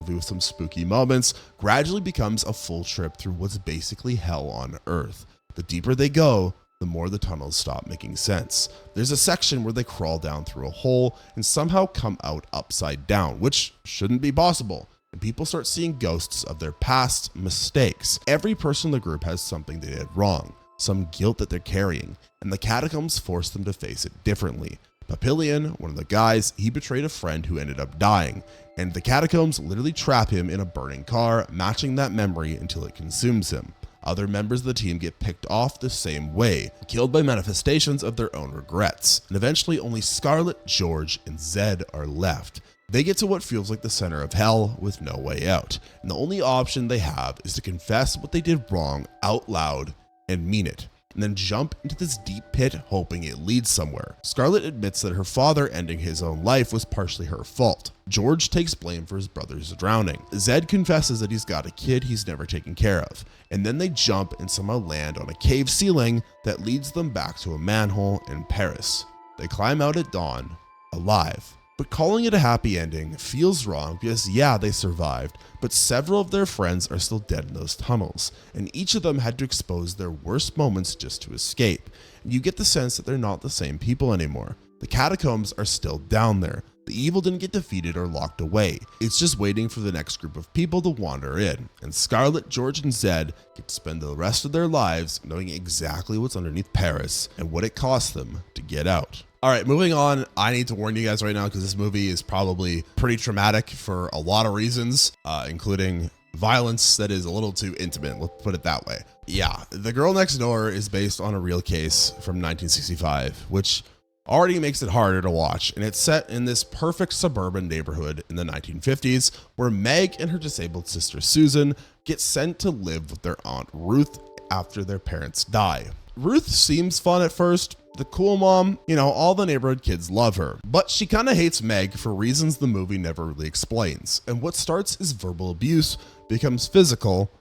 with some spooky moments, gradually becomes a full trip through what's basically hell on Earth. The deeper they go, the more the tunnels stop making sense. There's a section where they crawl down through a hole and somehow come out upside down, which shouldn't be possible. And people start seeing ghosts of their past mistakes. Every person in the group has something they did wrong, some guilt that they're carrying, and the catacombs force them to face it differently. Papillion, one of the guys, he betrayed a friend who ended up dying, and the catacombs literally trap him in a burning car, matching that memory until it consumes him. Other members of the team get picked off the same way, killed by manifestations of their own regrets, and eventually only Scarlet, George, and Zed are left. They get to what feels like the center of hell with no way out, and the only option they have is to confess what they did wrong out loud and mean it, and then jump into this deep pit hoping it leads somewhere. Scarlet admits that her father ending his own life was partially her fault. George takes blame for his brother's drowning. Zed confesses that he's got a kid he's never taken care of, and then they jump and somehow land on a cave ceiling that leads them back to a manhole in Paris. They climb out at dawn, alive. But calling it a happy ending feels wrong because yeah, they survived, but several of their friends are still dead in those tunnels, and each of them had to expose their worst moments just to escape. And you get the sense that they're not the same people anymore. The catacombs are still down there. The evil didn't get defeated or locked away. It's just waiting for the next group of people to wander in. And Scarlet, George, and Zed get to spend the rest of their lives knowing exactly what's underneath Paris and what it costs them to get out. All right, moving on. I need to warn you guys right now because this movie is probably pretty traumatic for a lot of reasons, including violence that is a little too intimate. Let's put it that way. Yeah, The Girl Next Door is based on a real case from 1965, which already makes it harder to watch, and it's set in this perfect suburban neighborhood in the 1950s where Meg and her disabled sister Susan get sent to live with their aunt Ruth after their parents die. Ruth seems fun at first, the cool mom, all the neighborhood kids love her, but she kind of hates Meg for reasons the movie never really explains, and what starts as verbal abuse becomes physical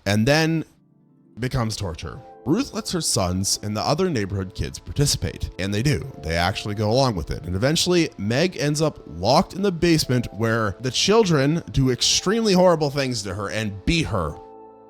and then becomes torture. Ruth lets her sons and the other neighborhood kids participate, and they do. They actually go along with it. And eventually, Meg ends up locked in the basement where the children do extremely horrible things to her and beat her,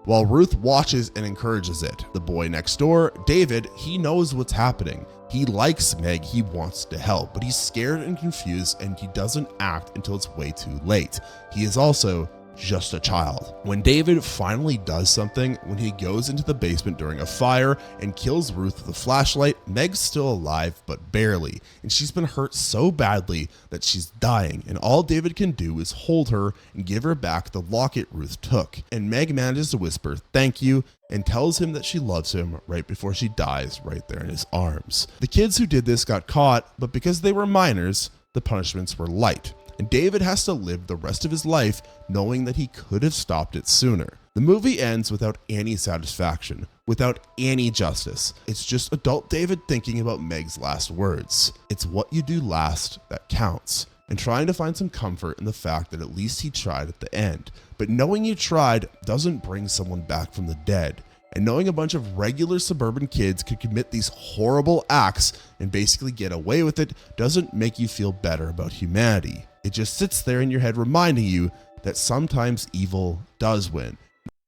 while Ruth watches and encourages it. The boy next door, David, he knows what's happening. He likes Meg, he wants to help, but he's scared and confused, and he doesn't act until it's way too late. He is also just a child. When David finally does something, when he goes into the basement during a fire and kills Ruth with a flashlight, Meg's still alive, but barely, and she's been hurt so badly that she's dying, and all David can do is hold her and give her back the locket Ruth took. And Meg manages to whisper thank you and tells him that she loves him right before she dies right there in his arms. The kids who did this got caught, but because they were minors, the punishments were light, and David has to live the rest of his life knowing that he could have stopped it sooner. The movie ends without any satisfaction, without any justice. It's just adult David thinking about Meg's last words. It's what you do last that counts, and trying to find some comfort in the fact that at least he tried at the end. But knowing you tried doesn't bring someone back from the dead. And knowing a bunch of regular suburban kids could commit these horrible acts and basically get away with it doesn't make you feel better about humanity. It just sits there in your head reminding you that sometimes evil does win.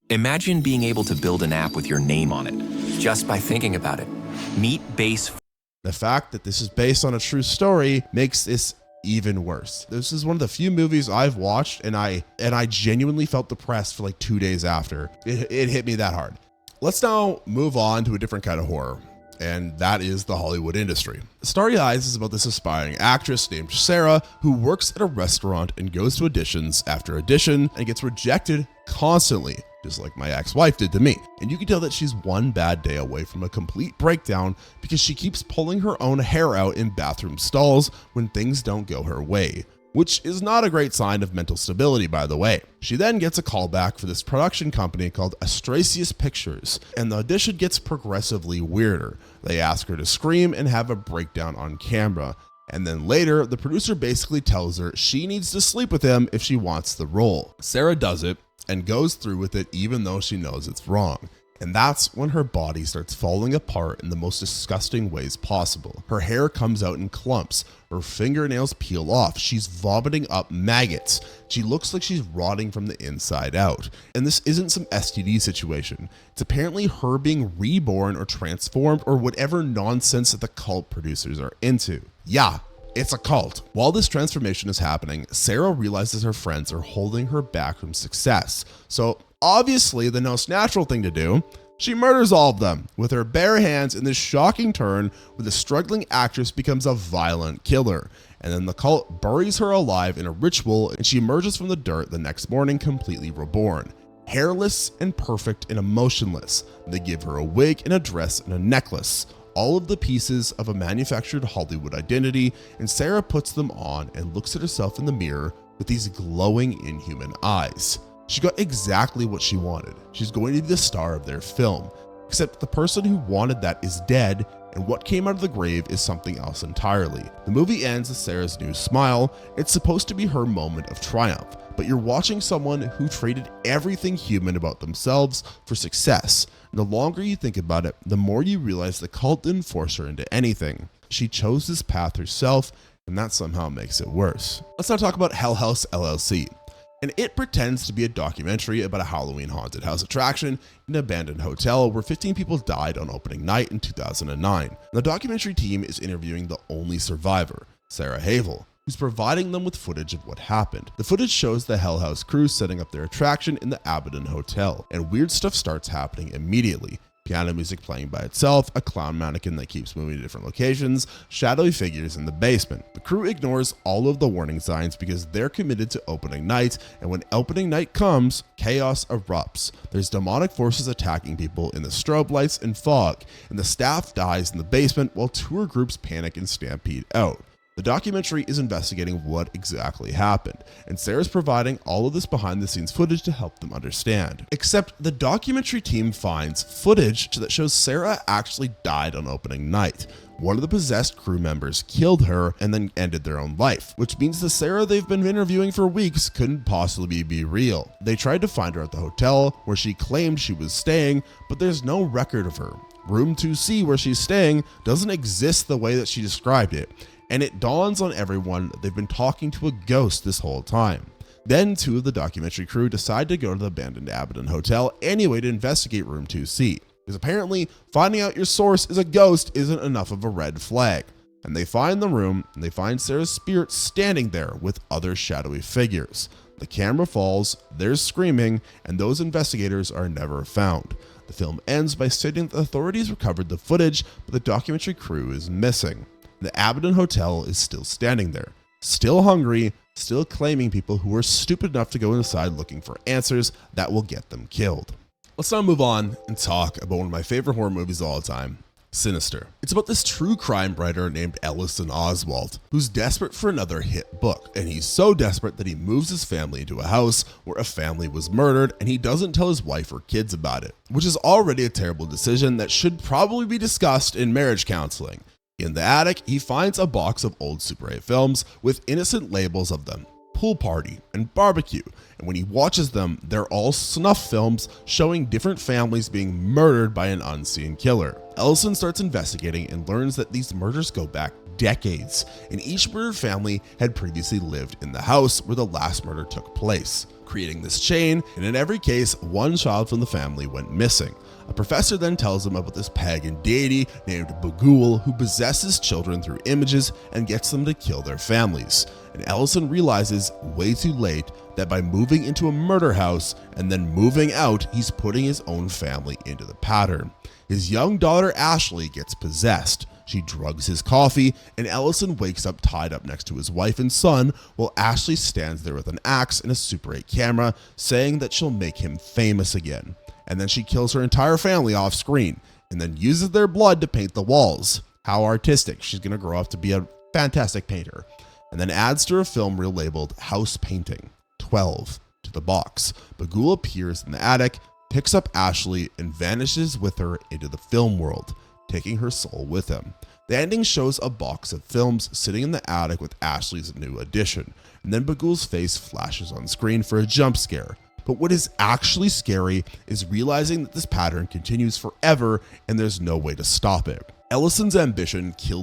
Imagine being able to build an app with your name on it, just by thinking about it. Meet Base. The fact that this is based on a true story makes this even worse. This is one of the few movies I've watched and I genuinely felt depressed for like 2 days after. It hit me that hard. Let's now move on to a different kind of horror, and that is the Hollywood industry. Starry Eyes is about this aspiring actress named Sarah who works at a restaurant and goes to auditions after audition and gets rejected constantly, just like my ex-wife did to me. And you can tell that she's one bad day away from a complete breakdown because she keeps pulling her own hair out in bathroom stalls when things don't go her way, which is not a great sign of mental stability, by the way. She then gets a call back for this production company called Astrasius Pictures, and the audition gets progressively weirder. They ask her to scream and have a breakdown on camera, and then later, the producer basically tells her she needs to sleep with him if she wants the role. Sarah does it and goes through with it even though she knows it's wrong. And that's when her body starts falling apart in the most disgusting ways possible. Her hair comes out in clumps, her fingernails peel off, she's vomiting up maggots. She looks like she's rotting from the inside out. And this isn't some STD situation. It's apparently her being reborn or transformed or whatever nonsense that the cult producers are into. Yeah, it's a cult. While this transformation is happening, Sarah realizes her friends are holding her back from success. So obviously the most natural thing to do, she murders all of them with her bare hands in this shocking turn where the struggling actress becomes a violent killer. And then the cult buries her alive in a ritual and she emerges from the dirt the next morning completely reborn. Hairless and perfect and emotionless. They give her a wig and a dress and a necklace. All of the pieces of a manufactured Hollywood identity, and Sarah puts them on and looks at herself in the mirror with these glowing inhuman eyes. She got exactly what she wanted. She's going to be the star of their film, except the person who wanted that is dead, and what came out of the grave is something else entirely. The movie ends with Sarah's new smile. It's supposed to be her moment of triumph, but you're watching someone who traded everything human about themselves for success. And the longer you think about it, the more you realize the cult didn't force her into anything. She chose this path herself, and that somehow makes it worse. Let's now talk about Hell House LLC. And it pretends to be a documentary about a Halloween haunted house attraction in an abandoned hotel where 15 people died on opening night in 2009. The documentary team is interviewing the only survivor, Sarah Havel, who's providing them with footage of what happened. The footage shows the Hell House crew setting up their attraction in the Abaddon Hotel, and weird stuff starts happening immediately. Piano music playing by itself, a clown mannequin that keeps moving to different locations, shadowy figures in the basement. The crew ignores all of the warning signs because they're committed to opening night, and when opening night comes, chaos erupts. There's demonic forces attacking people in the strobe lights and fog, and the staff dies in the basement while tour groups panic and stampede out. The documentary is investigating what exactly happened, and Sarah's providing all of this behind the scenes footage to help them understand. Except the documentary team finds footage that shows Sarah actually died on opening night. One of the possessed crew members killed her and then ended their own life, which means the Sarah they've been interviewing for weeks couldn't possibly be real. They tried to find her at the hotel where she claimed she was staying, but there's no record of her. Room 2C where she's staying doesn't exist the way that she described it. And it dawns on everyone that they've been talking to a ghost this whole time. Then two of the documentary crew decide to go to the abandoned Abaddon Hotel anyway to investigate room 2C, because apparently finding out your source is a ghost isn't enough of a red flag. And they find the room and they find Sarah's spirit standing there with other shadowy figures. The camera falls, there's screaming, and those investigators are never found. The film ends by stating that the authorities recovered the footage, but the documentary crew is missing. The Abaddon Hotel is still standing there, still hungry, still claiming people who are stupid enough to go inside looking for answers that will get them killed. Let's now move on and talk about one of my favorite horror movies of all time, Sinister. It's about this true crime writer named Ellison Oswald, who's desperate for another hit book, and he's so desperate that he moves his family into a house where a family was murdered, and he doesn't tell his wife or kids about it, which is already a terrible decision that should probably be discussed in marriage counseling. In the attic, he finds a box of old Super 8 films with innocent labels of them, Pool Party and Barbecue, and when he watches them, they're all snuff films showing different families being murdered by an unseen killer. Ellison starts investigating and learns that these murders go back decades, and each murdered family had previously lived in the house where the last murder took place, creating this chain, and in every case, one child from the family went missing. A professor then tells him about this pagan deity named Bughuul who possesses children through images and gets them to kill their families. And Ellison realizes way too late that by moving into a murder house and then moving out, he's putting his own family into the pattern. His young daughter Ashley gets possessed. She drugs his coffee, and Ellison wakes up tied up next to his wife and son while Ashley stands there with an axe and a Super 8 camera, saying that she'll make him famous again. And then she kills her entire family off screen, and then uses their blood to paint the walls. How artistic. She's going to grow up to be a fantastic painter. And then adds to her film reel labeled House Painting 12 to the box. Bughuul appears in the attic, picks up Ashley, and vanishes with her into the film world, taking her soul with him. The ending shows a box of films sitting in the attic with Ashley's new addition, and then Bughuul's face flashes on screen for a jump scare. But what is actually scary is realizing that this pattern continues forever and there's no way to stop it. Ellison's ambition killed